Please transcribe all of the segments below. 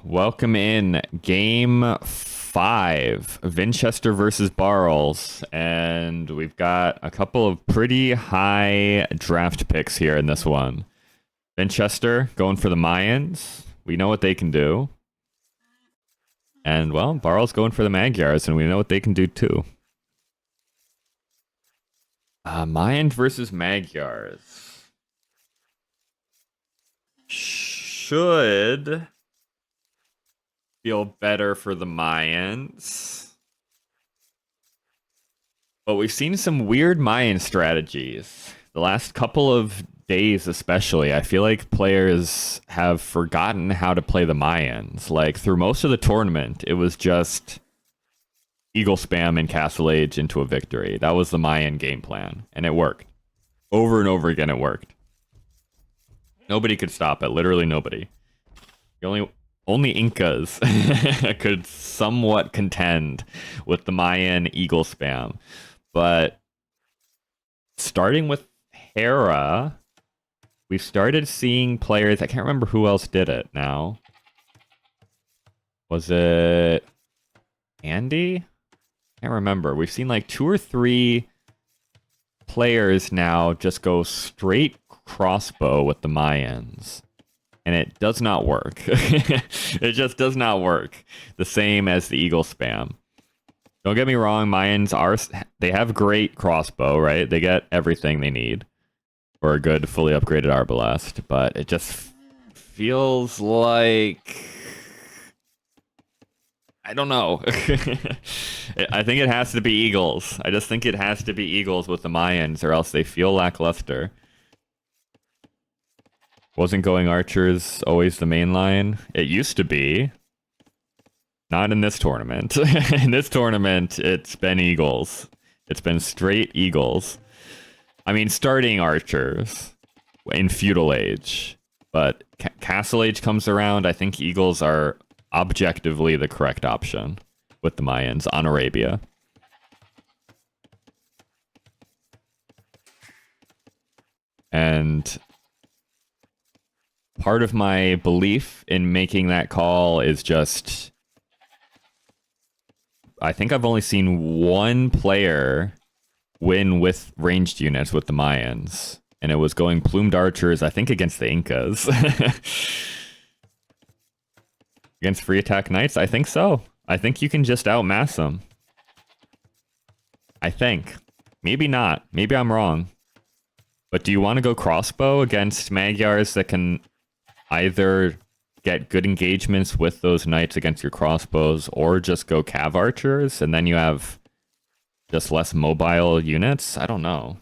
welcome in game 5, Vinchester versus Barles, and we've got a couple of pretty high draft picks here in this one. Vinchester going for the Mayans. We know what they can do. And, well, Barles going for the Magyars, and we know what they can do too. Mayans versus Magyars. Should feel better for the Mayans. But we've seen some weird Mayan strategies. The last couple of days especially, I feel like players have forgotten how to play the Mayans. Like, through most of the tournament, it was just Eagle spam and Castle Age into a victory. That was the Mayan game plan, and it worked. Over and over again, it worked. Nobody could stop it. Literally nobody. Only Incas could somewhat contend with the Mayan Eagle spam. But starting with Hera, we've started seeing players. I can't remember who else did it now. Was it Andy? I can't remember. We've seen like 2 or 3 players now just go straight crossbow with the Mayans. And it does not work. It just does not work. The same as the Eagle spam. Don't get me wrong, they have great crossbow, right? They get everything they need for a good, fully upgraded Arbalest, but it just feels like... I don't know. I think it has to be Eagles. I just think it has to be Eagles with the Mayans, or else they feel lackluster. Wasn't going Archers always the main line? It used to be. Not in this tournament. In this tournament, it's been Eagles. It's been straight Eagles. I mean, starting Archers in Feudal Age. But Castle Age comes around, I think Eagles are objectively the correct option with the Mayans on Arabia. And part of my belief in making that call is just, I think I've only seen one player win with ranged units with the Mayans, and it was going plumed archers, I think against the Incas. Against free attack knights? I think so. I think you can just outmass them. I think. Maybe not. Maybe I'm wrong. But do you want to go crossbow against Magyars that can either get good engagements with those knights against your crossbows, or just go cav archers, and then you have just less mobile units? I don't know.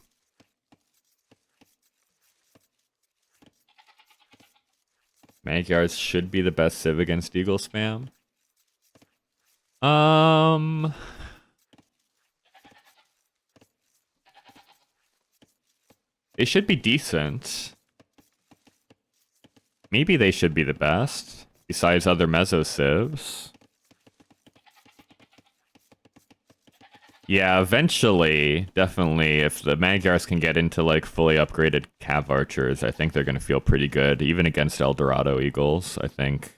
Magyars should be the best civ against Eagle spam. They should be decent. Maybe they should be the best, besides other meso civs. Yeah, eventually, definitely, if the Magyars can get into like fully upgraded cav archers, I think they're going to feel pretty good, even against Eldorado Eagles. I think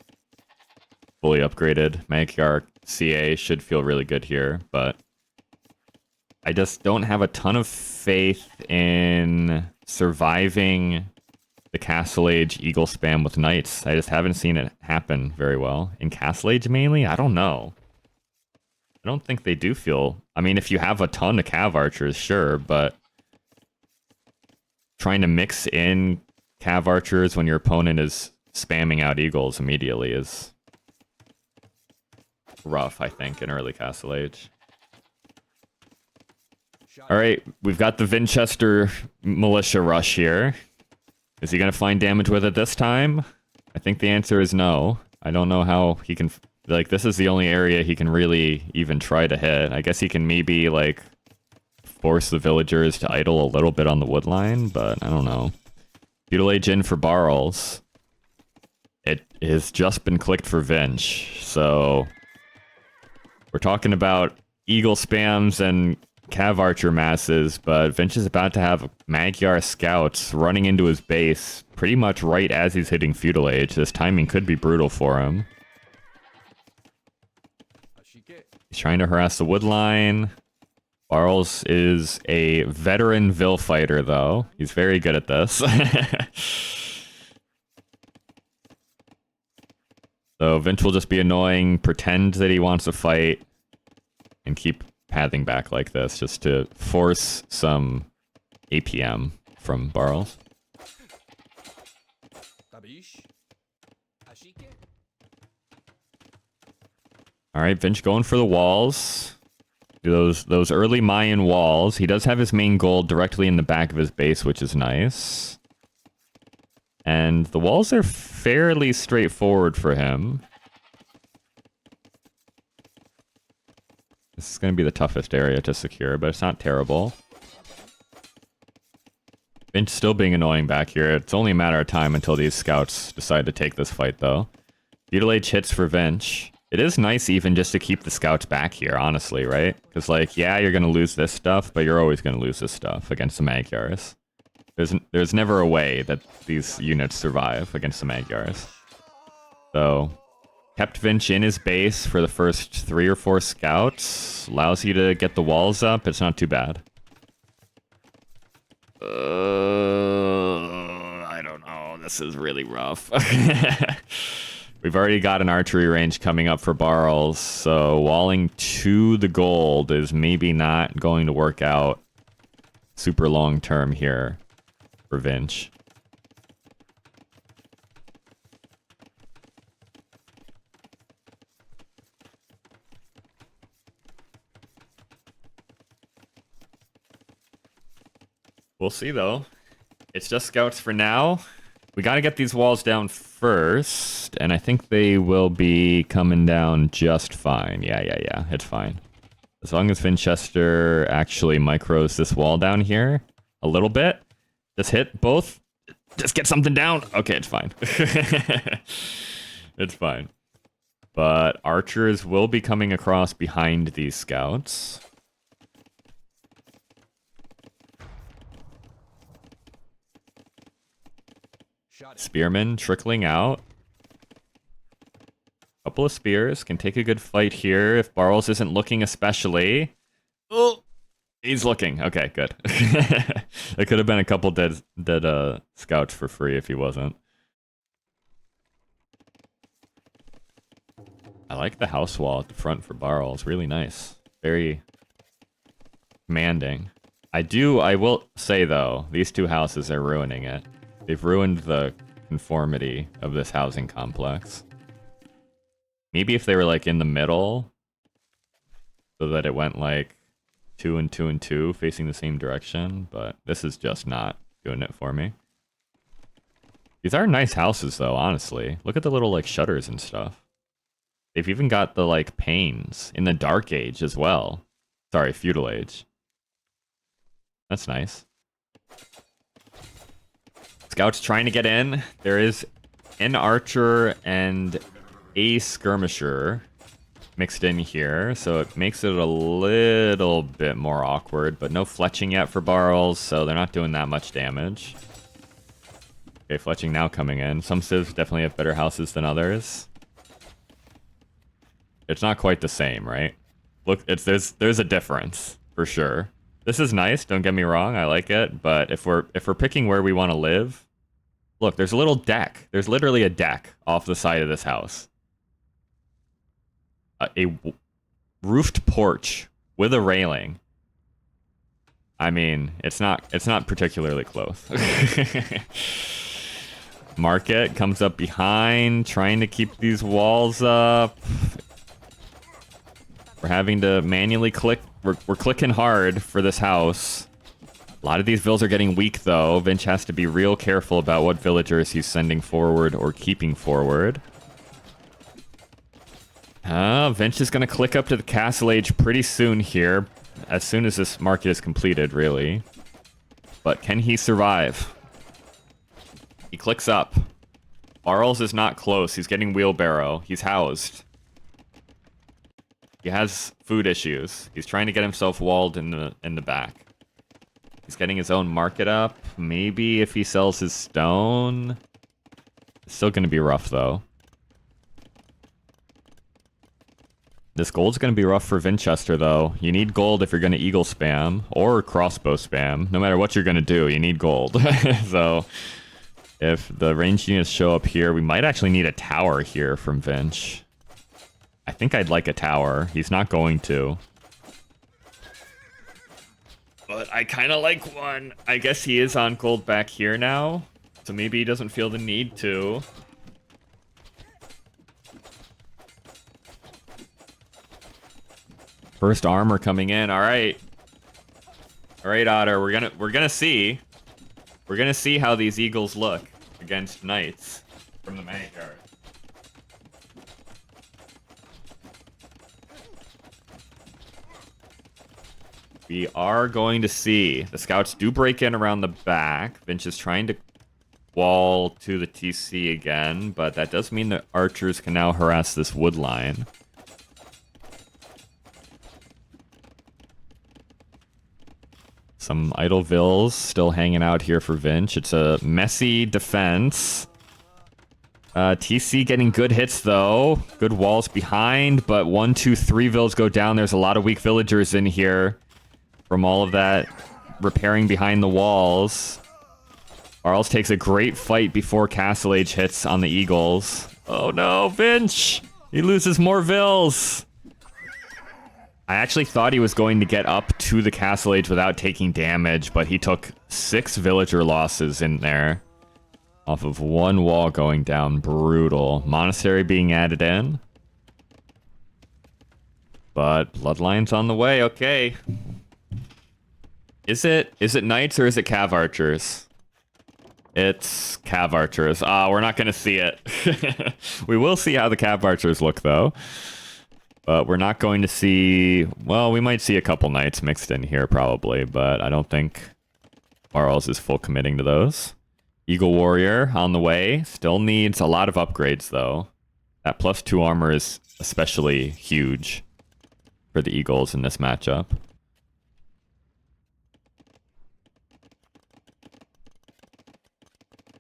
fully upgraded Magyar CA should feel really good here, but I just don't have a ton of faith in surviving the Castle Age Eagle spam with knights. I just haven't seen it happen very well. In Castle Age mainly? I don't know. I don't think they do feel... I mean, if you have a ton of cav archers, sure, but trying to mix in cav archers when your opponent is spamming out eagles immediately is rough, I think, in early Castle Age. Alright, we've got the Vinchester militia rush here. Is he going to find damage with it this time? I think the answer is no. I don't know how he can... Like, this is the only area he can really even try to hit. I guess he can maybe, like, force the villagers to idle a little bit on the wood line, but I don't know. Feudal Age in for Barles. It has just been clicked for Vinch, so... We're talking about Eagle spams and Cav Archer masses, but Vinch is about to have Magyar scouts running into his base pretty much right as he's hitting Feudal Age. This timing could be brutal for him. He's trying to harass the wood line. Barles is a veteran Vil fighter, though. He's very good at this. So Vinch will just be annoying, pretend that he wants to fight, and keep pathing back like this, just to force some APM from Barles. Alright, Vinch going for the walls. Those early Mayan walls. He does have his main gold directly in the back of his base, which is nice. And the walls are fairly straightforward for him. This is going to be the toughest area to secure, but it's not terrible. Vinch still being annoying back here. It's only a matter of time until these scouts decide to take this fight, though. Feudal Age hits for Vinch. It is nice even just to keep the scouts back here, honestly, right? Because, like, yeah, you're going to lose this stuff, but you're always going to lose this stuff against the Magyars. There's never a way that these units survive against the Magyars. So, kept Vinch in his base for the first 3 or 4 scouts. Allows you to get the walls up. It's not too bad. I don't know. This is really rough. We've already got an archery range coming up for Barles, so walling to the gold is maybe not going to work out super long term here for Vinch. We'll see, though. It's just scouts for now. We gotta get these walls down first, and I think they will be coming down just fine. Yeah, it's fine. As long as Vinchester actually micros this wall down here a little bit. Just hit both. Just get something down. Okay, it's fine. It's fine. But archers will be coming across behind these scouts. Spearmen trickling out. Couple of spears can take a good fight here if Barles isn't looking especially. Oh, he's looking. Okay, good. There could have been a couple dead scouts for free if he wasn't. I like the house wall at the front for Barles. Really nice. Very commanding. I will say though, these 2 houses are ruining it. They've ruined the conformity of this housing complex. Maybe if they were like in the middle, so that it went like 2 and 2 and 2 facing the same direction, but this is just not doing it for me. These are nice houses though, honestly. Look at the little like shutters and stuff. They've even got the like panes in the Dark Age as well. Sorry, Feudal Age. That's nice. Scouts trying to get in. There is an archer and a skirmisher mixed in here, so it makes it a little bit more awkward, but no fletching yet for Barles, so they're not doing that much damage. Okay, fletching now coming in. Some civs definitely have better houses than others. It's not quite the same, right? Look, there's a difference for sure. This is nice, don't get me wrong, I like it, but if we're picking where we want to live, look, there's a little deck. There's literally a deck off the side of this house. A roofed porch with a railing. I mean, it's not particularly close. Market comes up behind, trying to keep these walls up. We're having to manually click. We're clicking hard for this house. A lot of these vills are getting weak, though. Vinch has to be real careful about what villagers he's sending forward or keeping forward. Vinch is going to click up to the Castle Age pretty soon here. As soon as this market is completed, really. But can he survive? He clicks up. Barles is not close. He's getting wheelbarrow. He's housed. He has food issues. He's trying to get himself walled in the back. He's getting his own market up. Maybe if he sells his stone. It's still going to be rough, though. This gold's going to be rough for Vinchester, though. You need gold if you're going to eagle spam or crossbow spam. No matter what you're going to do, you need gold. So if the ranged units show up here, we might actually need a tower here from Vinch. I think I'd like a tower. He's not going to. But I kind of like one. I guess he is on gold back here now. So maybe he doesn't feel the need to. First armor coming in. All right. All right, Otter. We're gonna see. We're gonna see how these eagles look against knights from the Magyars. We are going to see. The scouts do break in around the back. Vinch is trying to wall to the TC again, but that does mean that archers can now harass this wood line. Some idle vills still hanging out here for Vinch. It's a messy defense. TC getting good hits, though. Good walls behind, but 1, 2, 3 vills go down. There's a lot of weak villagers in here from all of that repairing behind the walls. Barles takes a great fight before Castle Age hits on the eagles. Oh no, Vinch! He loses more vills! I actually thought he was going to get up to the Castle Age without taking damage, but he took 6 villager losses in there. Off of 1 wall going down. Brutal. Monastery being added in. But Bloodline's on the way. Okay. Is it knights or is it cav archers? It's cav archers. We're not going to see it. We will see how the cav archers look, though. But we're not going to see... Well, we might see a couple knights mixed in here, probably. But I don't think Barles is full committing to those. Eagle Warrior on the way. Still needs a lot of upgrades, though. That +2 armor is especially huge for the Eagles in this matchup.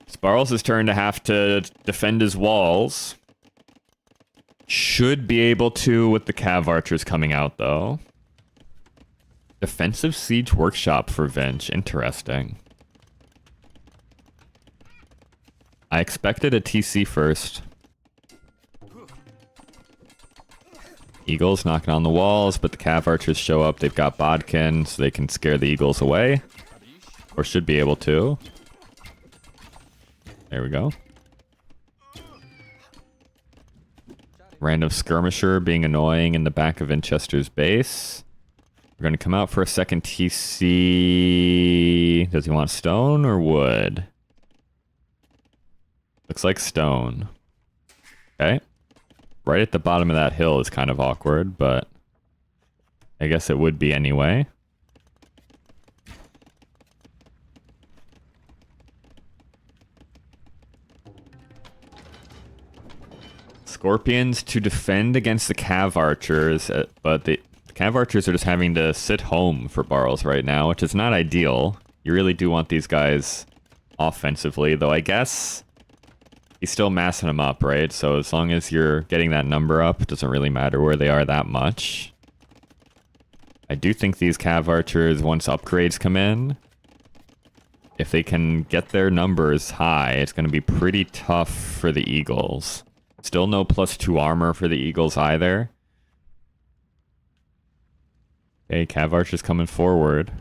It's Barles' turn to have to defend his walls. Should be able to with the cav archers coming out, though. Defensive Siege Workshop for Vinch. Interesting. I expected a TC first. Eagles knocking on the walls, but the cav archers show up. They've got bodkin, so they can scare the eagles away. Or should be able to. There we go. Random skirmisher being annoying in the back of Vinchester's base. We're going to come out for a second TC. Does he want stone or wood? Looks like stone. Okay. Right at the bottom of that hill is kind of awkward, but I guess it would be anyway. Scorpions to defend against the cav archers, but the cav archers are just having to sit home for Barles right now, which is not ideal. You really do want these guys offensively, though I guess he's still massing them up, right? So as long as you're getting that number up, it doesn't really matter where they are that much. I do think these cav archers, once upgrades come in, if they can get their numbers high, it's going to be pretty tough for the Eagles. Still no +2 armor for the Eagles either. Okay, cav archers coming forward.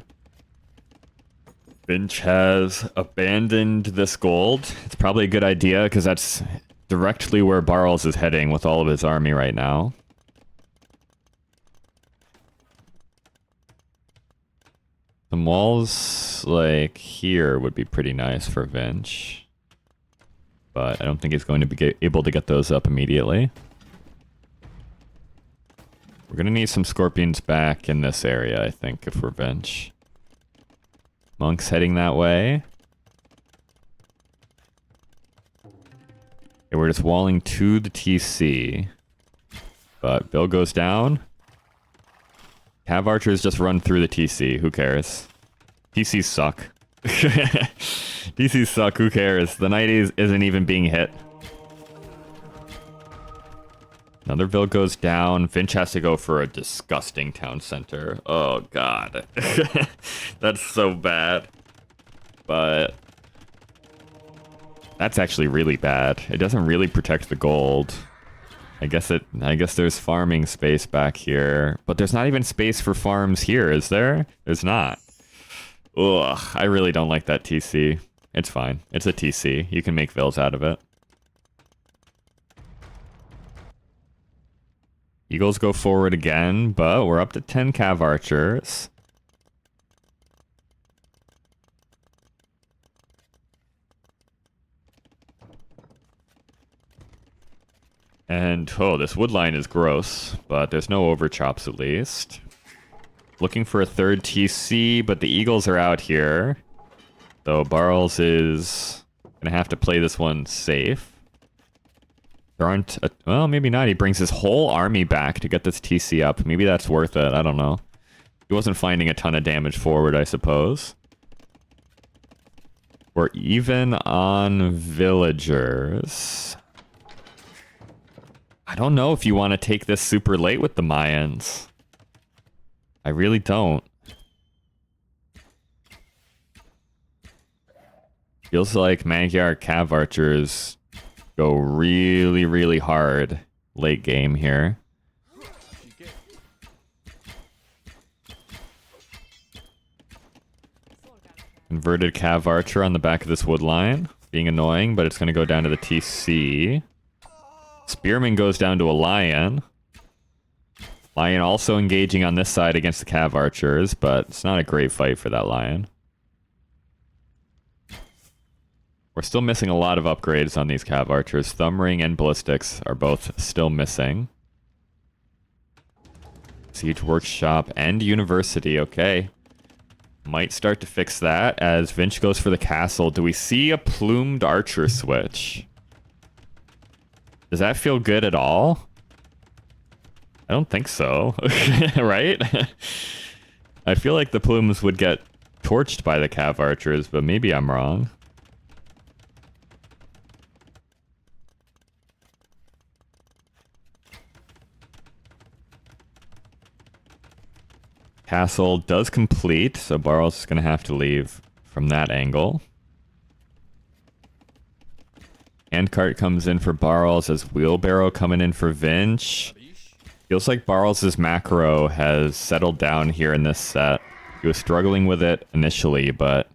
Vinch has abandoned this gold. It's probably a good idea because that's directly where Barles is heading with all of his army right now. Some walls like here would be pretty nice for Vinch. But I don't think he's going to be able to get those up immediately. We're going to need some scorpions back in this area, I think, if we're Vinch. Monks heading that way. Okay, we're just walling to the TC. But Bill goes down. Cav archers just run through the TC. Who cares? TCs suck. TCs suck. Who cares? The knight isn't even being hit. Another Ville goes down. Vinch has to go for a disgusting town center. Oh, God. That's so bad. But that's actually really bad. It doesn't really protect the gold. I guess there's farming space back here. But there's not even space for farms here, is there? There's not. Ugh, I really don't like that TC. It's fine. It's a TC. You can make Vills out of it. Eagles go forward again, but we're up to 10 Cav Archers. And, oh, this wood line is gross, but there's no overchops at least. Looking for a third TC, but the Eagles are out here. So Barles is going to have to play this one safe. There aren't... well, maybe not. He brings his whole army back to get this TC up. Maybe that's worth it. I don't know. He wasn't finding a ton of damage forward, I suppose. We're even on villagers. I don't know if you want to take this super late with the Mayans. I really don't. Feels like Magyar Cav Archers go really, really hard late game here. Inverted Cav Archer on the back of this wood line. Being annoying, but it's going to go down to the TC. Spearman goes down to a Lion. Lion also engaging on this side against the Cav Archers, but it's not a great fight for that Lion. We're still missing a lot of upgrades on these Cav Archers. Thumb Ring and Ballistics are both still missing. Siege Workshop and University, okay. Might start to fix that as Vinch goes for the castle. Do we see a plumed archer switch? Does that feel good at all? I don't think so, right? I feel like the plumes would get torched by the Cav Archers, but maybe I'm wrong. Castle does complete, so Barles is going to have to leave from that angle. Handcart comes in for Barles as Wheelbarrow coming in for Vinch. Feels like Barles' macro has settled down here in this set. He was struggling with it initially, but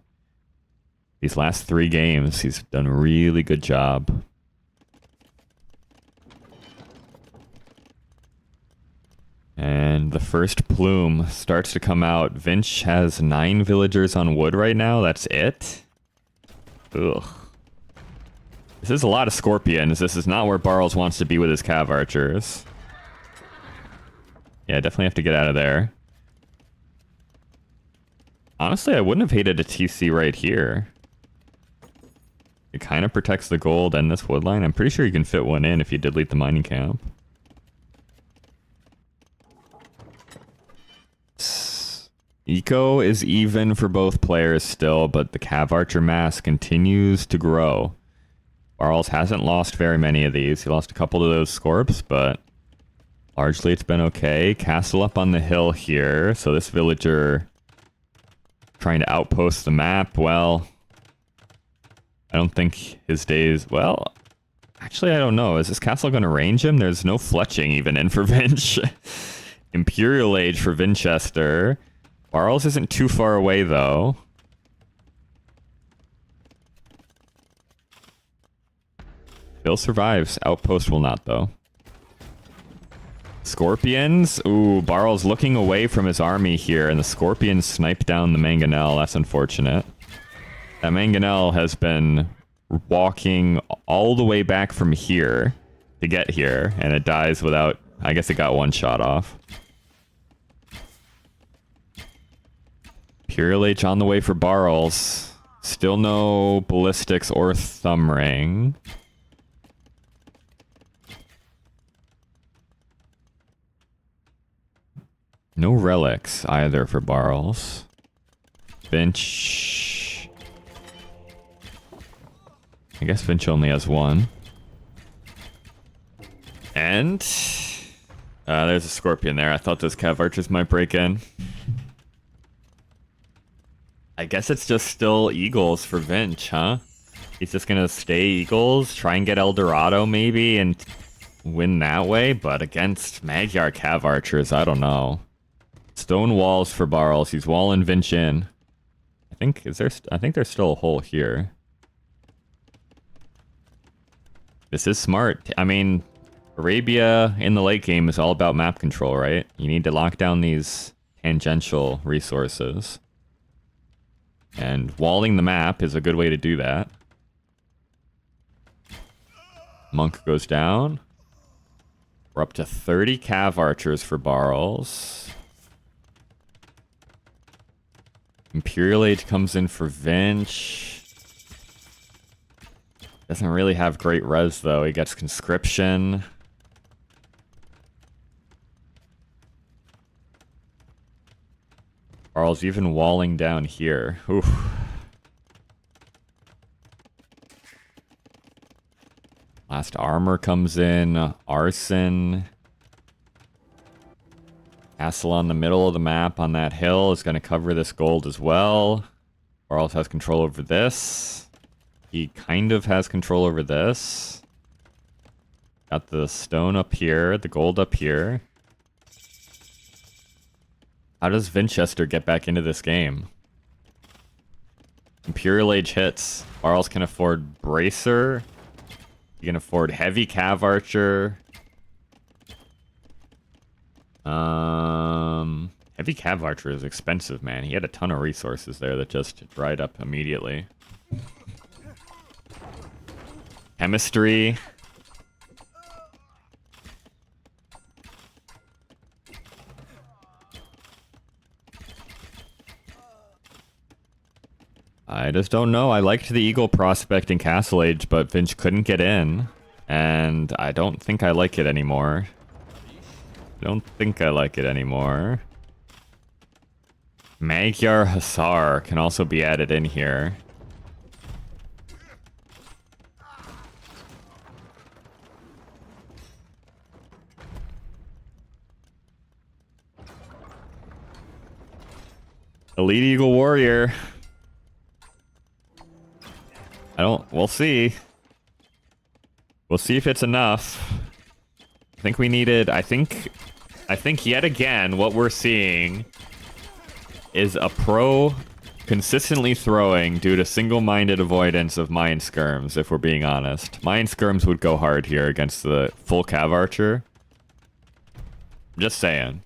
these last 3 games, he's done a really good job. And the first plume starts to come out. Vinch has 9 villagers on wood right now. That's it? Ugh. This is a lot of scorpions. This is not where Barles wants to be with his Cav Archers. Yeah, definitely have to get out of there. Honestly, I wouldn't have hated a TC right here. It kind of protects the gold and this wood line. I'm pretty sure you can fit one in if you delete the mining camp. Eco is even for both players still, but the Cav Archer mass continues to grow. Barles hasn't lost very many of these. He lost a couple of those Scorps, but largely it's been okay. Castle up on the hill here. So this villager trying to outpost the map. Well, I don't think his days... Well, actually, I don't know. Is this castle going to range him? There's no fletching even in for Vinch. Imperial Age for Vinchester. Barles isn't too far away, though. Bill survives. Outpost will not, though. Scorpions. Ooh, Barles looking away from his army here, and the Scorpions snipe down the Mangonel. That's unfortunate. That Mangonel has been walking all the way back from here to get here, and it dies without... I guess it got one shot off. Imperial H on the way for Barles. Still no ballistics or thumb ring. No relics either for Barles. Vinch. I guess Vinch only has one. And There's a scorpion there. I thought those cav archers might break in. I guess it's just still eagles for Vinch, huh? He's just gonna stay eagles, try and get El Dorado maybe, and win that way. But against Magyar cav archers, I don't know. Stone walls for Barles. He's walling Vinch in. I think there's still a hole here. This is smart. I mean, Arabia in the late game is all about map control, right? You need to lock down these tangential resources. And walling the map is a good way to do that. Monk goes down. We're up to 30 cav archers for Barles. Imperial Age comes in for Vinch. Doesn't really have great res though. He gets conscription. Barles even walling down here. Oof. Last armor comes in. Arson. Castle on the middle of the map on that hill is going to cover this gold as well. Barles has control over this. He kind of has control over this. Got the stone up here, the gold up here. How does Vinchester get back into this game? Imperial Age hits. Barles can afford Bracer. He can afford Heavy Cav Archer. Heavy Cav Archer is expensive, man. He had a ton of resources there that just dried up immediately. Chemistry. I just don't know. I liked the Eagle prospect in Castle Age, but Vinch couldn't get in. And I don't think I like it anymore. Magyar Hussar can also be added in here. Elite Eagle Warrior. We'll see. We'll see if it's enough. I think we needed, I think yet again, what we're seeing is a pro consistently throwing due to single-minded avoidance of Mayan skirms, if we're being honest. Mayan skirms would go hard here against the full cav archer. I'm just saying.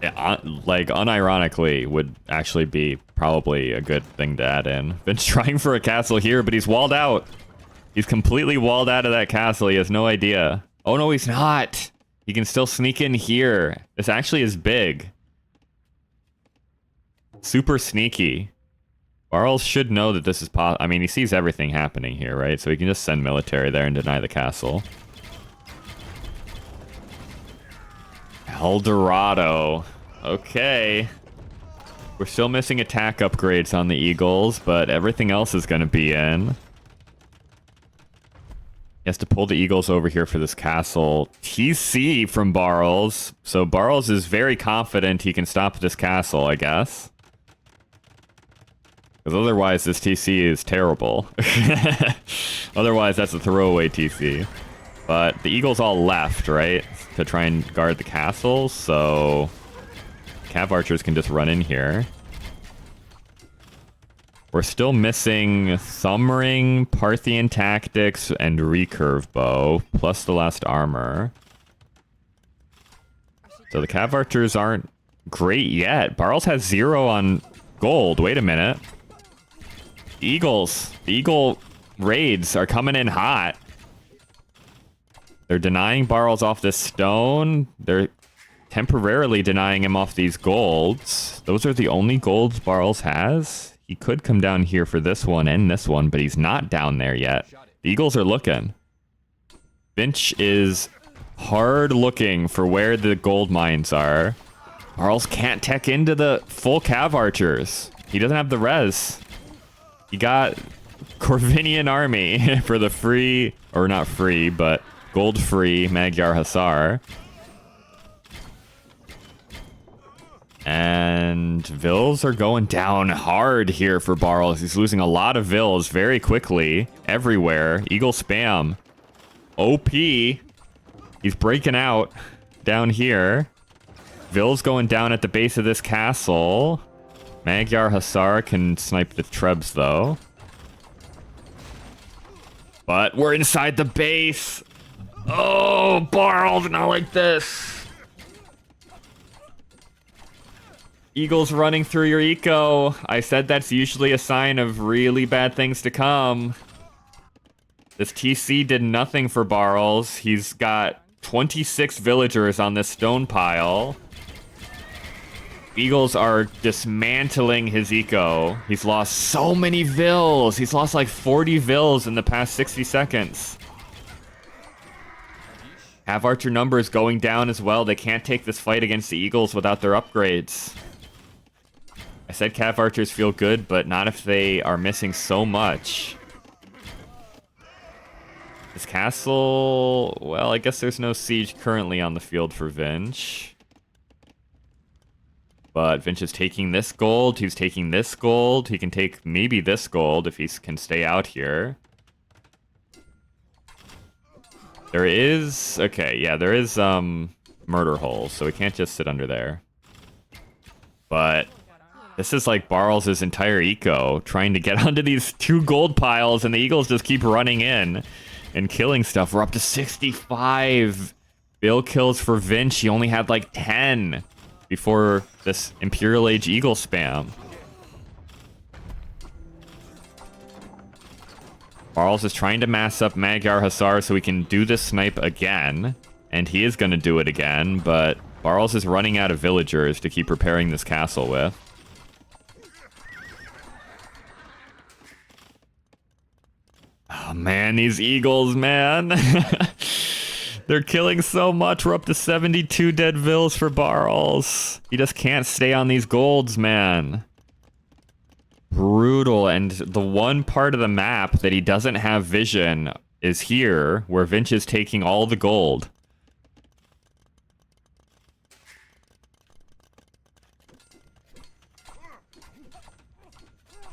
Yeah, like, unironically, would actually be probably a good thing to add in. Vince trying for a castle here, but he's walled out. He's completely walled out of that castle. He has no idea. Oh, no, he's not. He can still sneak in here. This actually is big. Super sneaky. Barles should know that this is possible. I mean, he sees everything happening here, right? So he can just send military there and deny the castle. El Dorado. Okay. We're still missing attack upgrades on the Eagles, but everything else is going to be in. He has to pull the Eagles over here for this castle. TC from Barles. So Barles is very confident he can stop this castle, I guess. Because otherwise this TC is terrible. Otherwise that's a throwaway TC. But the Eagles all left, right? To try and guard the castle, so cav archers can just run in here. We're still missing Thumb Ring, Parthian Tactics, and Recurve Bow, plus the last armor. So the cav archers aren't great yet. Barles has 0 on gold. Wait a minute. The Eagle raids are coming in hot. They're denying Barles off this stone. They're temporarily denying him off these golds. Those are the only golds Barles has. He could come down here for this one and this one, but he's not down there yet. The Eagles are looking. Vinch is hard looking for where the gold mines are. Barles can't tech into the full cav archers. He doesn't have the res. He got Corvinian army for the free, or not free, but gold-free Magyar Hussar. And Vills are going down hard here for Barles. He's losing a lot of Vills very quickly, everywhere. Eagle spam. OP. He's breaking out down here. Vills going down at the base of this castle. Magyar Hussar can snipe the Trebs, though. But we're inside the base. Oh, Barles, not like this. Eagles running through your eco. I said that's usually a sign of really bad things to come. This TC did nothing for Barles. He's got 26 villagers on this stone pile. Eagles are dismantling his eco. He's lost so many vills. He's lost like 40 vills in the past 60 seconds. Cav Archer numbers going down as well. They can't take this fight against the Eagles without their upgrades. I said Cav Archers feel good, but not if they are missing so much. This castle... Well, I guess there's no siege currently on the field for Vinch. But Vinch is taking this gold. He's taking this gold. He can take maybe this gold if he can stay out here. There is... Okay, yeah, there is murder holes, so we can't just sit under there. But... This is like Barles' entire eco, trying to get onto these 2 gold piles, and the Eagles just keep running in and killing stuff. We're up to 65 bill kills for Vinch. He only had like 10 before this Imperial Age Eagle spam. Barles is trying to mass up Magyar Hussar so he can do this snipe again, and he is going to do it again, but Barles is running out of villagers to keep repairing this castle with. Oh man, these Eagles, man. They're killing so much. We're up to 72 dead vills for Barles. He just can't stay on these golds, man. Brutal. And the one part of the map that he doesn't have vision is here, where Vinch is taking all the gold.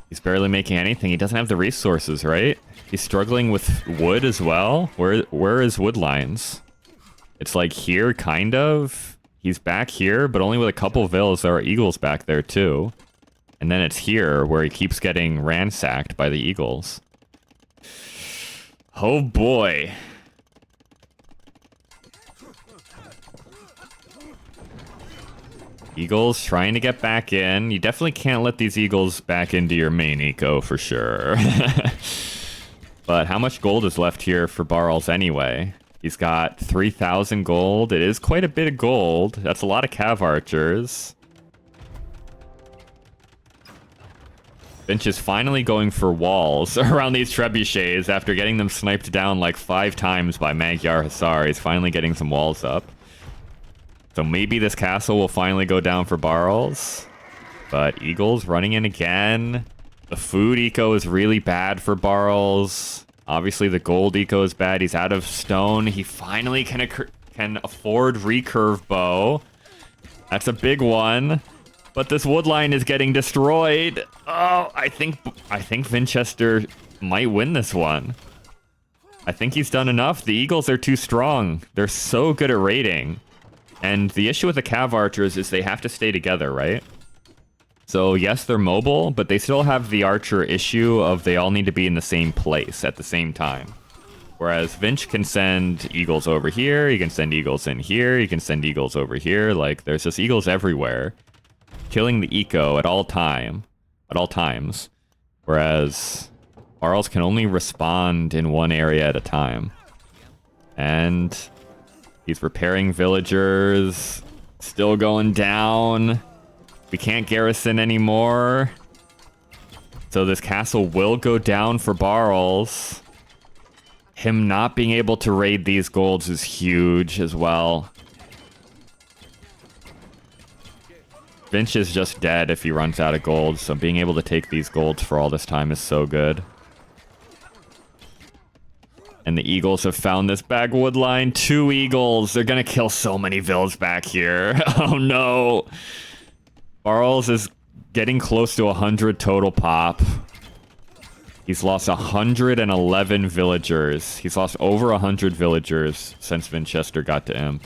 He's barely making anything. He doesn't have the resources, right? He's struggling with wood as well. Where is wood lines? It's like here, kind of. He's back here, but only with a couple vills. There are eagles back there too. And then it's here where he keeps getting ransacked by the eagles. Oh boy. Eagles trying to get back in. You definitely can't let these eagles back into your main eco for sure. But how much gold is left here for Barles anyway? He's got 3,000 gold. It is quite a bit of gold. That's a lot of Cav Archers. Vinch is finally going for walls around these trebuchets after getting them sniped down like 5 times by Magyar Hussar. He's finally getting some walls up. So maybe this castle will finally go down for Barles. But Eagles running in again. The food eco is really bad for Barles. Obviously, the gold eco is bad. He's out of stone. He finally can afford recurve bow. That's a big one. But this wood line is getting destroyed. Oh, I think Vinchester might win this one. I think he's done enough. The Eagles are too strong. They're so good at raiding. And the issue with the Cav Archers is they have to stay together, right? So yes, they're mobile, but they still have the archer issue of they all need to be in the same place at the same time. Whereas Vinch can send eagles over here, he can send eagles in here, he can send eagles over here. Like, there's just eagles everywhere, killing the eco at all times. Whereas Barles can only respond in one area at a time. And he's repairing villagers, still going down. We can't garrison anymore. So this castle will go down for Barles. Him not being able to raid these golds is huge as well. Vinch is just dead if he runs out of gold, so being able to take these golds for all this time is so good. And the Eagles have found this backwood line. 2 Eagles. They're going to kill so many vills back here. Oh, no. Barles is getting close to 100 total pop. He's lost 111 villagers. He's lost over 100 villagers since Vinchester got to Imp.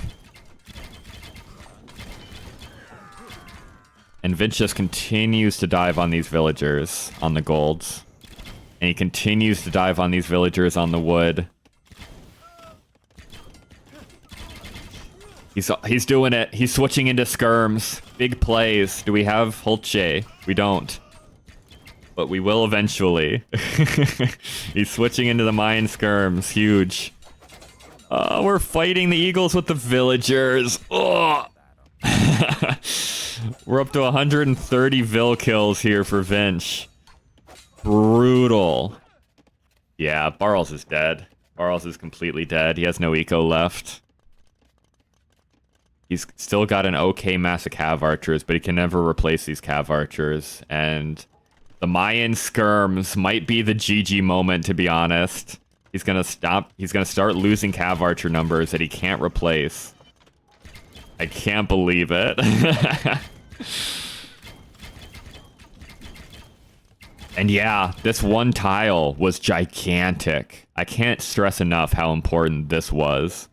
And Vinch just continues to dive on these villagers on the golds. And he continues to dive on these villagers on the wood. He's doing it. He's switching into skirms. Big plays. Do we have Holche? We don't. But we will eventually. He's switching into the mine skirms. Huge. We're fighting the Eagles with the villagers. Oh. We're up to 130 Vill kills here for Vinch. Brutal. Yeah, Barles is dead. Barles is completely dead. He has no eco left. He's still got an okay mass of Cav Archers, but he can never replace these Cav Archers. And the Mayan skirms might be the GG moment, to be honest. He's gonna stop. He's gonna start losing Cav Archer numbers that he can't replace. I can't believe it. And yeah, this one tile was gigantic. I can't stress enough how important this was.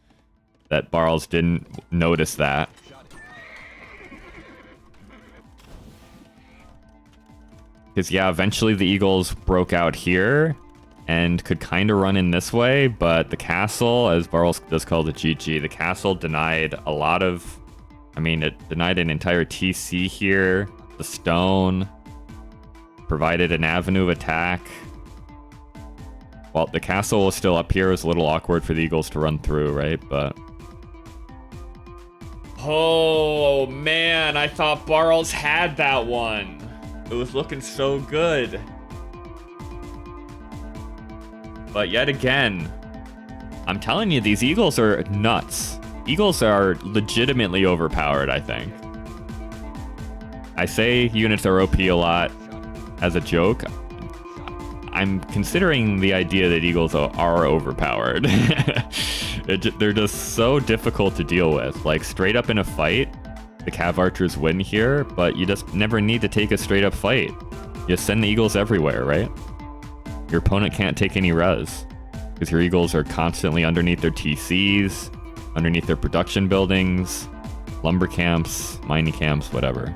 That Barles didn't notice that. Because yeah, eventually the Eagles broke out here and could kind of run in this way, but the castle, as Barles does call the GG, the castle denied a lot of... I mean, it denied an entire TC here. The stone provided an avenue of attack. Well, the castle was still up here. It was a little awkward for the Eagles to run through, right? But... oh, man. I thought Barles had that one. It was looking so good. But yet again, I'm telling you, these Eagles are nuts. Eagles are legitimately overpowered, I think. I say units are OP a lot as a joke. I'm considering the idea that Eagles are overpowered. They're just so difficult to deal with. Like, straight up in a fight, the Cav Archers win here, but you just never need to take a straight up fight. You just send the Eagles everywhere, right? Your opponent can't take any res, because your Eagles are constantly underneath their TCs, underneath their production buildings, lumber camps, mining camps, whatever.